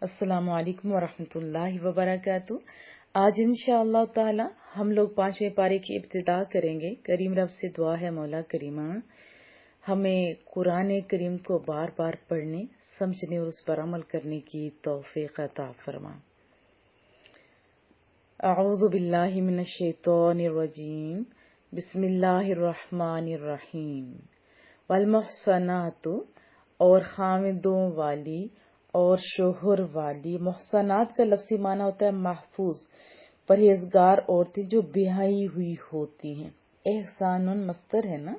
السلام علیکم ورحمۃ اللہ وبرکاتہ۔ آج انشاءاللہ تعالی ہم لوگ 5ویں پارے کی ابتدا کریں گے۔ کریم رب سے دعا ہے مولا کریمہ ہمیں قرآن کریم کو بار بار پڑھنے، سمجھنے اور اس پر عمل کرنے کی توفیق عطا فرما۔ اعوذ باللہ من الشیطان الرجیم، بسم اللہ الرحمن الرحیم۔ والمحصنات، اور خامدوں والی اور شوہر والی۔ محصنات کا لفظی معنی ہوتا ہے محفوظ، پرہیزگار عورتیں جو بیاہی ہوئی ہوتی ہیں۔ احسان مصدر ہے نا۔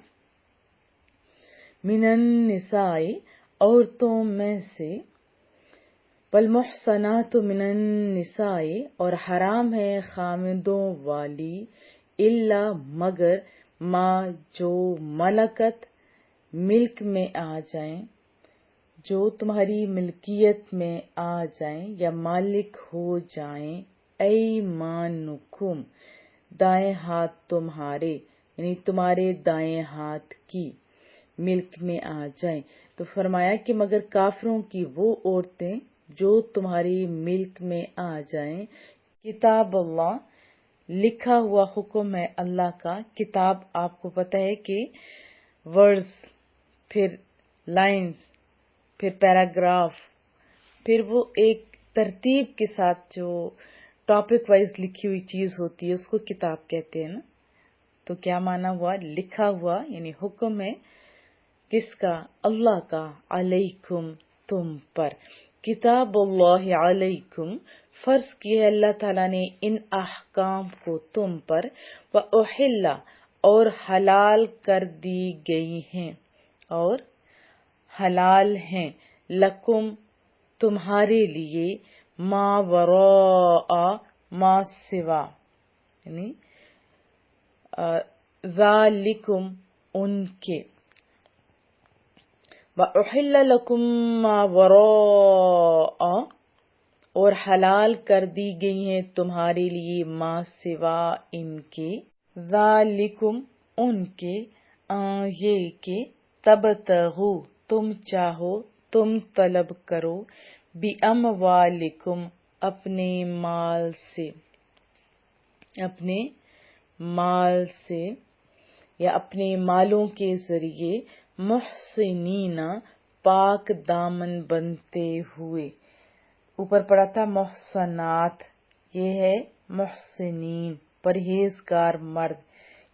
من النساء، عورتوں میں سے۔ والمحصنات من النساء، اور حرام ہے خامدوں والی، الا مگر ما جو ملکت ملک میں آ جائیں، جو تمہاری ملکیت میں آ جائیں یا مالک ہو جائیں، ایمانکم دائیں ہاتھ تمہارے، یعنی تمہارے دائیں ہاتھ کی ملک میں آ جائیں۔ تو فرمایا کہ مگر کافروں کی وہ عورتیں جو تمہاری ملک میں آ جائیں۔ کتاب اللہ، لکھا ہوا حکم ہے اللہ کا۔ کتاب آپ کو پتہ ہے کہ ورڈز، پھر لائنز، پھر پیراگراف، پھر وہ ایک ترتیب کے ساتھ جو ٹاپک وائز لکھی ہوئی چیز ہوتی ہے اس کو کتاب کہتے ہیں نا۔ تو کیا معنی ہوا؟ لکھا ہوا، یعنی حکم ہے کس کا؟ اللہ کا، علیکم تم پر۔ کتاب اللہ علیکم، فرض کیا ہے اللہ تعالیٰ نے ان احکام کو تم پر، وَأُحِلَّ، اور حلال کر دی گئی ہیں، اور حلال ہیں، لکم تمہارے لیے، ما وراء، ما سوا، یعنی ذالکم ان کے، وَأُحِلَّ لَكُم مَّا وَرَاءَ، اور حلال کر دی گئی ہیں تمہارے لیے، ما سوا ان کے، ذالکم ان کے، یہ کہ تبتغوا تم چاہو، تم طلب کرو، بِأَمْوَالِكُمْ اپنے مال سے، اپنے مال سے یا اپنے مالوں کے ذریعے، محسنین پاک دامن بنتے ہوئے۔ اوپر پڑا تھا محسنات، یہ ہے محسنین، پرہیزگار مرد،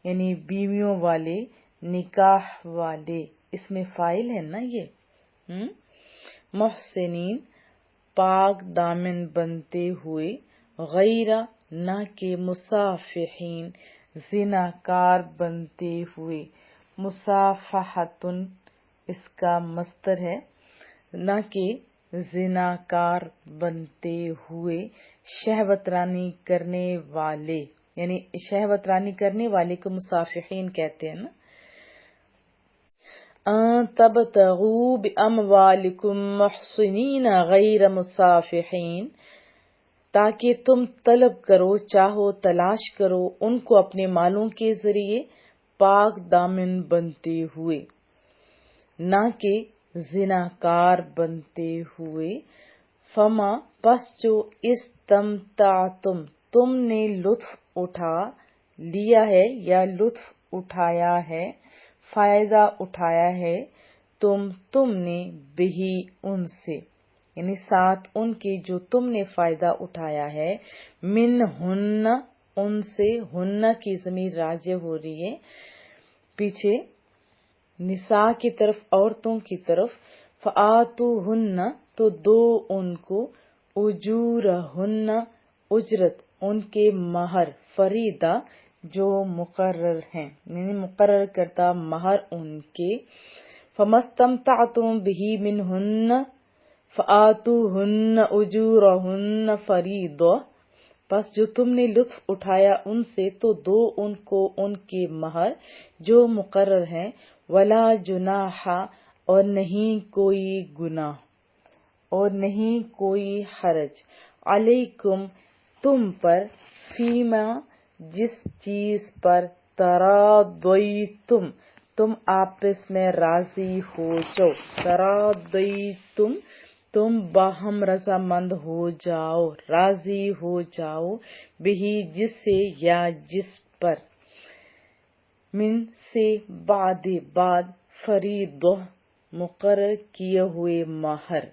یعنی بیویوں والے، نکاح والے، اس میں فاعل ہے نا یہ۔ محسنین پاک دامن بنتے ہوئے، غیر نہ کہ مصافحین زناکار بنتے ہوئے۔ مصافحتن اس کا مصدر ہے، نہ کہ زناکار بنتے ہوئے، شہوت رانی کرنے والے، یعنی شہوت رانی کرنے والے کو مصافحین کہتے ہیں نا۔ تبتغوا باموالکم محسنین غیر مصافحین، تاکہ تم طلب کرو، چاہو، تلاش کرو ان کو اپنے مالوں کے ذریعے، پاک دامن بنتے ہوئے، نہ کہ زناکار بنتے ہوئے۔ فما پس جو استمتعتم تم نے لطف اٹھا لیا ہے یا لطف اٹھایا ہے، فائدہ اٹھایا ہے تم نے، بہی ان سے، یعنی ساتھ ان کے جو تم نے فائدہ اٹھایا ہے، من ہن ان سے، ہن کی ضمیر راجع ہو رہی ہے پیچھے نساء کی طرف، عورتوں کی طرف۔ فآتوہن تو دو ان کو، اجورہن اجرت ان کے، مہر، فریضہ جو مقرر ہیں، یعنی مقرر کردہ مہر ان کے۔ فمستمتعتم بہ منہن فآتوہن اجورہن فریضہ، پس جو تم نے لطف اٹھایا ان سے تو دو ان کو ان کے مہر جو مقرر ہیں۔ ولا جناح، اور نہیں کوئی گناہ، اور نہیں کوئی حرج، علیکم تم پر، فیما جس چیز پر، تراضیتم تم آپس میں راضی ہو جاؤ، تراضیتم تم باہم رضامند ہو جاؤ، راضی ہو جاؤ، بہی جس سے یا جس پر، من سے بعد فریضہ مقرر کیے ہوئے مہر،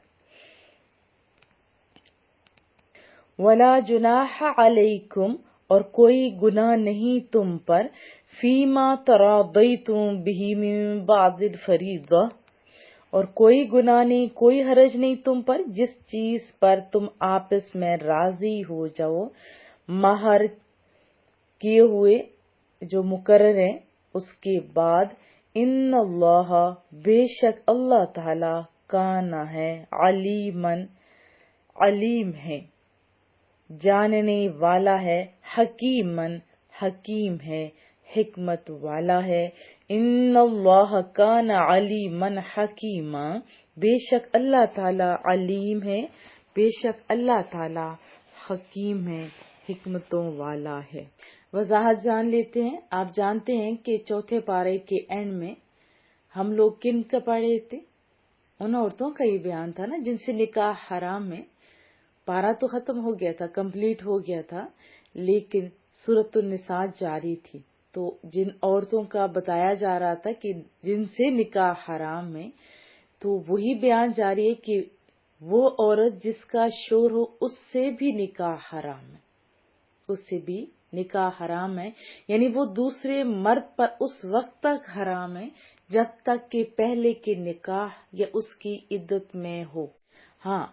ولا جناح علیکم اور کوئی گناہ نہیں تم پر، فیما تراضیتم بہ من بعد الفریضہ اور کوئی گناہ نہیں، کوئی حرج نہیں تم پر جس چیز پر تم آپس میں راضی ہو جاؤ مہر کیے ہوئے جو مقرر ہے اس کے بعد، ان اللہ بے شک اللہ تعالی کان ہے علیمن علیم ہے، جاننے والا ہے، حکیمن حکیم ہے، حکمت والا ہے، ان اللہ کان علیمن حکیما بے شک اللہ تعالی علیم ہے، بے شک اللہ تعالی حکیم ہے، حکمتوں والا ہے۔ وضاحت جان لیتے ہیں۔ آپ جانتے ہیں کہ چوتھے پارے کے اینڈ میں ہم لوگ کن کا پڑھے تھے؟ ان عورتوں کا یہ بیان تھا نا جن سے نکاح حرام ہے۔ پارہ تو ختم ہو گیا تھا، کمپلیٹ ہو گیا تھا، لیکن سورۃ النساء جاری تھی۔ تو جن عورتوں کا بتایا جا رہا تھا کہ جن سے نکاح حرام ہے، تو وہی بیان جاری ہے کہ وہ عورت جس کا شوہر ہو اس سے بھی نکاح حرام ہے، اس سے بھی نکاح حرام ہے، یعنی وہ دوسرے مرد پر اس وقت تک حرام ہے جب تک کہ پہلے کے نکاح یا اس کی عدت میں ہو۔ ہاں،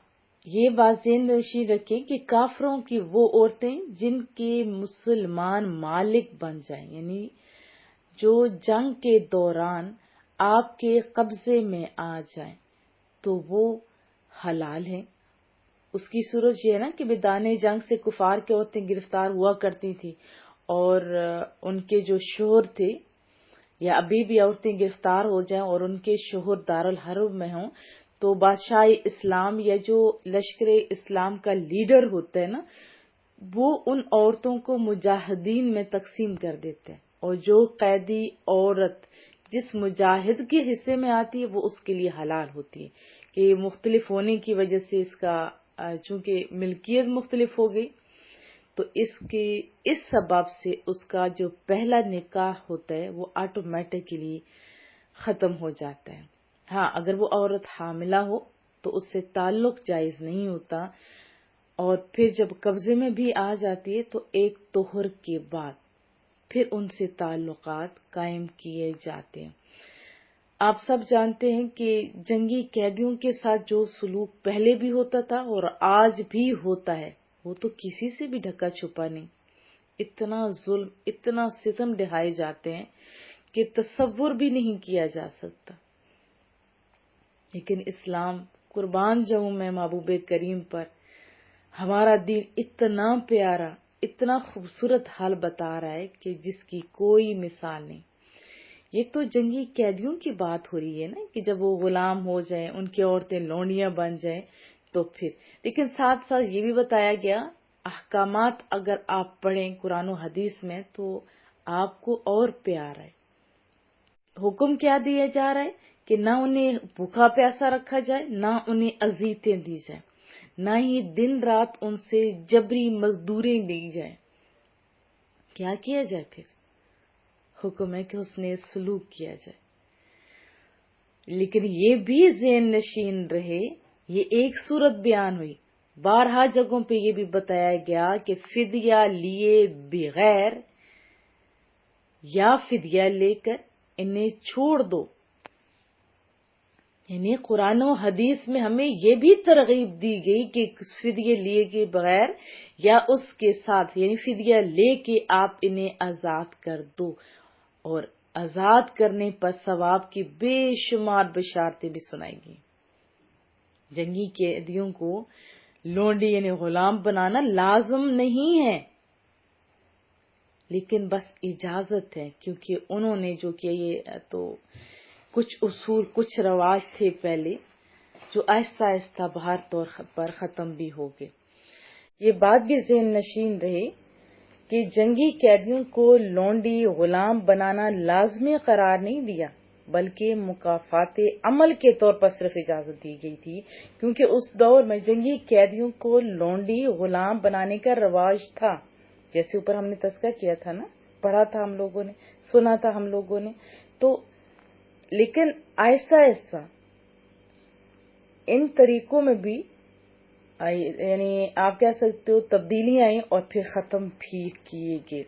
یہ بات ذہن نشین رکھیں کہ کافروں کی وہ عورتیں جن کے مسلمان مالک بن جائیں، یعنی جو جنگ کے دوران آپ کے قبضے میں آ جائیں، تو وہ حلال ہیں۔ اس کی صورت یہ ہے نا کہ میدان جنگ سے کفار کی عورتیں گرفتار ہوا کرتی تھی، اور ان کے جو شوہر تھے، یا ابھی بھی عورتیں گرفتار ہو جائیں اور ان کے شوہر دارالحرب میں ہوں، تو بادشاہ اسلام یا جو لشکر اسلام کا لیڈر ہوتا ہے نا، وہ ان عورتوں کو مجاہدین میں تقسیم کر دیتے ہیں، اور جو قیدی عورت جس مجاہد کے حصے میں آتی ہے وہ اس کے لیے حلال ہوتی ہے، کہ مختلف ہونے کی وجہ سے اس کا چونکہ ملکیت مختلف ہو گئی، تو اس سبب سے اس کا جو پہلا نکاح ہوتا ہے وہ آٹومیٹکلی ختم ہو جاتا ہے۔ ہاں، اگر وہ عورت حاملہ ہو تو اس سے تعلق جائز نہیں ہوتا، اور پھر جب قبضے میں بھی آ جاتی ہے تو ایک طہر کے بعد پھر ان سے تعلقات قائم کیے جاتے ہیں۔ آپ سب جانتے ہیں کہ جنگی قیدیوں کے ساتھ جو سلوک پہلے بھی ہوتا تھا اور آج بھی ہوتا ہے، وہ تو کسی سے بھی ڈھکا چھپا نہیں۔ اتنا ظلم، اتنا ستم ڈھائے جاتے ہیں کہ تصور بھی نہیں کیا جا سکتا۔ لیکن اسلام، قربان جاؤں میں محبوب کریم پر، ہمارا دین اتنا پیارا، اتنا خوبصورت حال بتا رہا ہے کہ جس کی کوئی مثال نہیں۔ یہ تو جنگی قیدیوں کی بات ہو رہی ہے نا، کہ جب وہ غلام ہو جائیں، ان کی عورتیں لونڈیاں بن جائیں تو پھر، لیکن ساتھ ساتھ یہ بھی بتایا گیا، احکامات اگر آپ پڑھیں قرآن و حدیث میں تو آپ کو اور پیار ہے۔ حکم کیا دیا جا رہا ہے کہ نہ انہیں بھوکا پیاسا رکھا جائے، نہ انہیں اذیتیں دی جائیں، نہ ہی دن رات ان سے جبری مزدوریں لی جائیں۔ کیا کیا جائے پھر؟ حکم ہے کہ حسن سلوک کیا جائے۔ لیکن یہ بھی ذہن نشین رہے، یہ ایک صورت بیان ہوئی، بارہا جگہوں پہ یہ بھی بتایا گیا کہ فدیہ لیے بغیر یا فدیہ لے کر انہیں چھوڑ دو۔ یعنی قرآن و حدیث میں ہمیں یہ بھی ترغیب دی گئی کہ فدیہ لیے کے بغیر یا اس کے ساتھ، یعنی فدیہ لے کے آپ انہیں آزاد کر دو، اور آزاد کرنے پر ثواب کی بے شمار بشارتیں بھی سنائی گئی۔ جنگی قیدیوں کو لونڈی یعنی غلام بنانا لازم نہیں ہے، لیکن بس اجازت ہے، کیونکہ انہوں نے جو کیا، یہ تو کچھ اصول، کچھ رواج تھے پہلے جو آہستہ آہستہ بہر طور پر ختم بھی ہو گئے۔ یہ بات بھی ذہن نشین رہے کہ جنگی قیدیوں کو لونڈی، غلام بنانا لازمی قرار نہیں دیا، بلکہ مکافات عمل کے طور پر صرف اجازت دی گئی تھی، کیونکہ اس دور میں جنگی قیدیوں کو لونڈی غلام بنانے کا رواج تھا، جیسے اوپر ہم نے تذکرہ کیا تھا نا، پڑھا تھا ہم لوگوں نے، سنا تھا ہم لوگوں نے. تو لیکن آہستہ آہستہ ان طریقوں میں بھی یعنی آپ کہہ سکتے ہو تبدیلیاں آئیں اور پھر ختم بھی کیے گئے.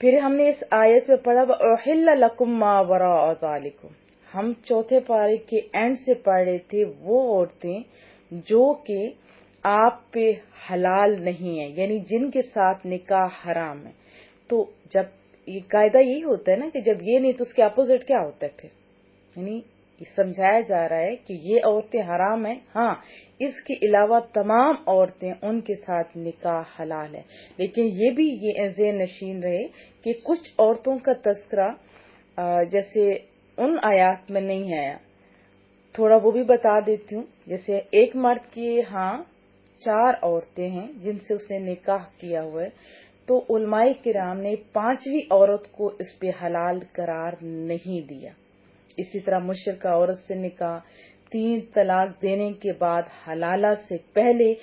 پھر ہم نے اس آیت میں پڑھا وَأُحِلَّ لَكُم مَّا وَرَاءَ ذَلِكُمْ. ہم چوتھے پارے کے اینڈ سے پڑھ رہے تھے وہ عورتیں جو کہ آپ پہ حلال نہیں ہیں، یعنی جن کے ساتھ نکاح حرام ہے. تو جب یہ قاعدہ یہی ہوتا ہے نا کہ جب یہ نہیں تو اس کے اپوزٹ کیا ہوتا ہے پھر، یعنی یہ سمجھایا جا رہا ہے کہ یہ عورتیں حرام ہیں، ہاں اس کے علاوہ تمام عورتیں ان کے ساتھ نکاح حلال ہے. لیکن یہ بھی یہ ذہن نشین رہے کہ کچھ عورتوں کا تذکرہ جیسے ان آیات میں نہیں آیا، تھوڑا وہ بھی بتا دیتی ہوں. جیسے ایک مرد کی ہاں 4 عورتیں ہیں جن سے اس نے نکاح کیا ہوا ہے، تو علماء کرام نے 5ویں عورت کو اس پہ حلال قرار نہیں دیا. اسی طرح مشرکہ عورت سے نکاح، 3 طلاق دینے کے بعد حلالہ سے پہلے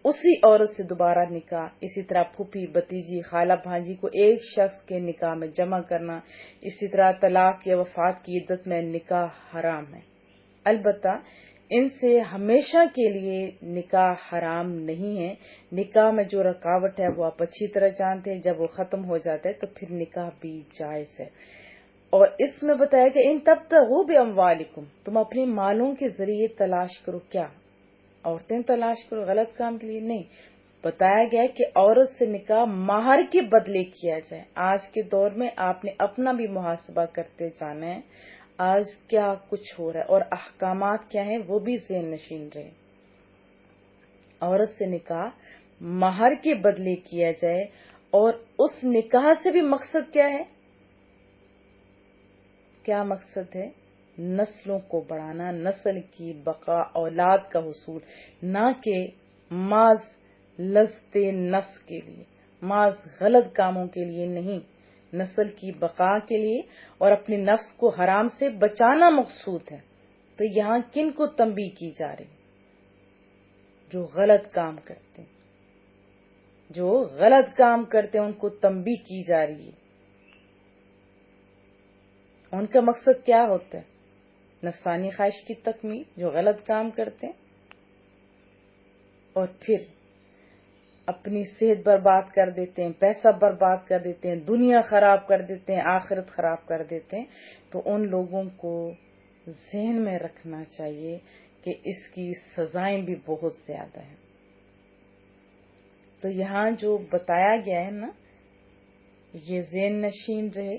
اسی عورت سے دوبارہ نکاح. اسی طرح پھوپھی، بھتیجی، خالہ، بھانجی کو ایک شخص کے نکاح میں جمع کرنا. اسی طرح طلاق یا وفات کی عدت میں نکاح حرام ہے. البتہ ان سے ہمیشہ کے لیے نکاح حرام نہیں ہے. نکاح میں جو رکاوٹ ہے وہ آپ اچھی طرح جانتے ہیں، جب وہ ختم ہو جاتا ہے تو پھر نکاح بھی جائز ہے. اور اس میں بتایا کہ ان تبتغوا باموالکم، تم اپنے مالوں کے ذریعے تلاش کرو. کیا عورتیں تلاش کرو غلط کام کے لیے؟ نہیں. بتایا گیا کہ عورت سے نکاح مہر کے بدلے کیا جائے. آج کے دور میں آپ نے اپنا بھی محاسبہ کرتے جانا ہے، آج کیا کچھ ہو رہا ہے اور احکامات کیا ہیں وہ بھی ذہن نشین رہے. عورت سے نکاح مہر کے بدلے کیا جائے، اور اس نکاح سے بھی مقصد کیا ہے؟ کیا مقصد ہے؟ نسلوں کو بڑھانا، نسل کی بقا، اولاد کا حصول، نہ کہ محض لذت نفس کے لیے، محض غلط کاموں کے لیے نہیں، نسل کی بقا کے لیے اور اپنے نفس کو حرام سے بچانا مقصود ہے. تو یہاں کن کو تنبیہ کی جا رہی؟ جو غلط کام کرتے ہیں، جو غلط کام کرتے ہیں ان کو تنبیہ کی جا رہی ہے. ان کا مقصد کیا ہوتا ہے؟ نفسانی خواہش کی تکمیل، جو غلط کام کرتے ہیں اور پھر اپنی صحت برباد کر دیتے ہیں، پیسہ برباد کر دیتے ہیں، دنیا خراب کر دیتے ہیں، آخرت خراب کر دیتے ہیں. تو ان لوگوں کو ذہن میں رکھنا چاہیے کہ اس کی سزائیں بھی بہت زیادہ ہیں. تو یہاں جو بتایا گیا ہے نا، یہ ذہن نشین رہے،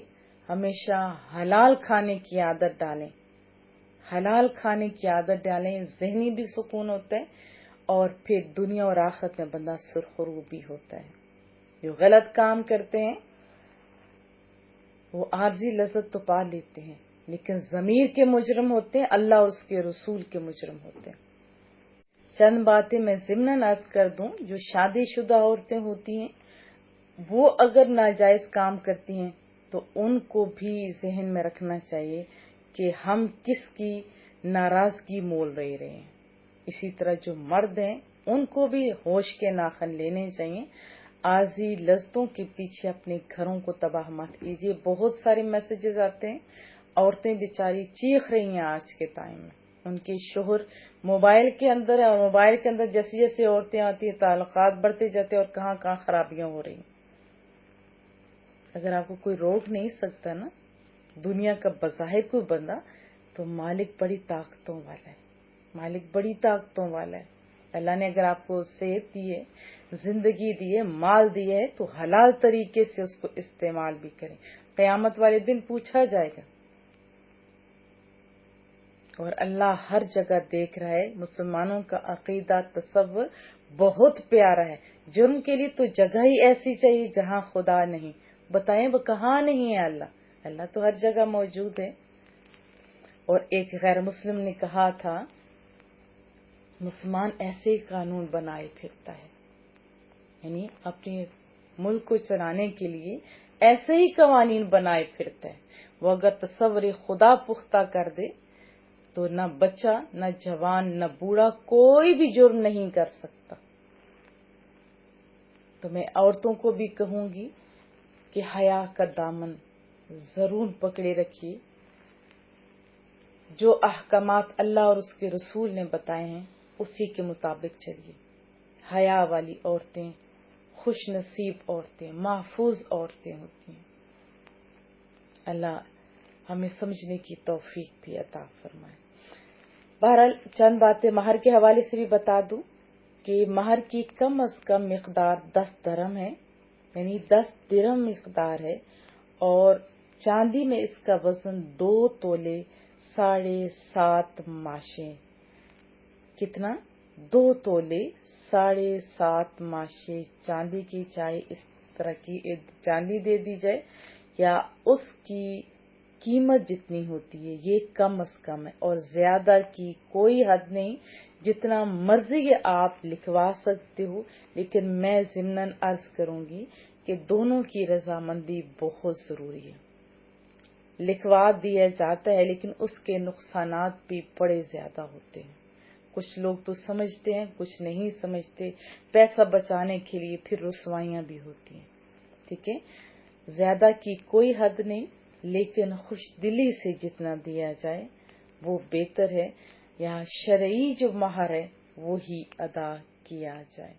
ہمیشہ حلال کھانے کی عادت ڈالیں، حلال کھانے کی عادت ڈالیں، ذہنی بھی سکون ہوتا ہے اور پھر دنیا اور آخرت میں بندہ سرخرو بھی ہوتا ہے. جو غلط کام کرتے ہیں وہ عارضی لذت تو پا لیتے ہیں، لیکن ضمیر کے مجرم ہوتے ہیں، اللہ اور اس کے رسول کے مجرم ہوتے ہیں. چند باتیں میں ضمناً عرض کر دوں. جو شادی شدہ عورتیں ہوتی ہیں وہ اگر ناجائز کام کرتی ہیں تو ان کو بھی ذہن میں رکھنا چاہیے کہ ہم کس کی ناراضگی مول رہے ہیں. اسی طرح جو مرد ہیں ان کو بھی ہوش کے ناخن لینے چاہیے. عارضی لذتوں کے پیچھے اپنے گھروں کو تباہ مت کیجیے. بہت سارے میسیجز آتے ہیں، عورتیں بیچاری چیخ رہی ہیں آج کے ٹائم میں، ان کے شوہر موبائل کے اندر ہے اور موبائل کے اندر جیسے جیسے عورتیں آتی ہیں تعلقات بڑھتے جاتے ہیں اور کہاں کہاں خرابیاں ہو رہی ہیں. اگر آپ کو کوئی روک نہیں سکتا نا دنیا کا بظاہر کوئی بندہ، تو مالک بڑی طاقتوں والا ہے، مالک بڑی طاقتوں والا ہے. اللہ نے اگر آپ کو صحت دی ہے، زندگی دی ہے، مال دی ہے تو حلال طریقے سے اس کو استعمال بھی کریں. قیامت والے دن پوچھا جائے گا اور اللہ ہر جگہ دیکھ رہا ہے. مسلمانوں کا عقیدہ تصور بہت پیارا ہے. جرم کے لیے تو جگہ ہی ایسی چاہیے جہاں خدا نہیں. بتائیں وہ کہاں نہیں ہے اللہ؟ اللہ تو ہر جگہ موجود ہے. اور ایک غیر مسلم نے کہا تھا مسلمان ایسے ہی قانون بنائے پھرتا ہے، یعنی اپنے ملک کو چلانے کے لیے ایسے ہی قوانین بنائے پھرتا ہے. وہ اگر تصور خدا پختہ کر دے تو نہ بچہ، نہ جوان، نہ بوڑھا کوئی بھی جرم نہیں کر سکتا. تو میں عورتوں کو بھی کہوں گی کہ حیا کا دامن ضرور پکڑے رکھیے. جو احکامات اللہ اور اس کے رسول نے بتائے ہیں اسی کے مطابق چلیے. حیا والی عورتیں خوش نصیب عورتیں، محفوظ عورتیں ہوتی ہیں. اللہ ہمیں سمجھنے کی توفیق بھی عطا فرمائے. بہرحال چند باتیں مہر کے حوالے سے بھی بتا دوں کہ مہر کی کم از کم مقدار 10 درہم ہے، یعنی 10 درہم مقدار ہے، اور چاندی میں اس کا وزن 2 تولے 7.5 ماشے. کتنا؟ 2 تولے 7.5 ماشے چاندی کی. چاہے اس طرح کی چاندی دے دی جائے یا اس کی قیمت جتنی ہوتی ہے یہ کم از کم ہے، اور زیادہ کی کوئی حد نہیں. جتنا مرضی آپ لکھوا سکتے ہو، لیکن میں ضمناً عرض کروں گی کہ دونوں کی رضامندی بہت ضروری ہے. لکھوا دیا جاتا ہے لیکن اس کے نقصانات بھی بڑے زیادہ ہوتے ہیں. کچھ لوگ تو سمجھتے ہیں، کچھ نہیں سمجھتے. پیسہ بچانے کے لیے پھر رسوائیاں بھی ہوتی ہیں. ٹھیک ہے، زیادہ کی کوئی حد نہیں، لیکن خوش دلی سے جتنا دیا جائے وہ بہتر ہے. یہاں شرعی جو مہر ہے وہی ادا کیا جائے.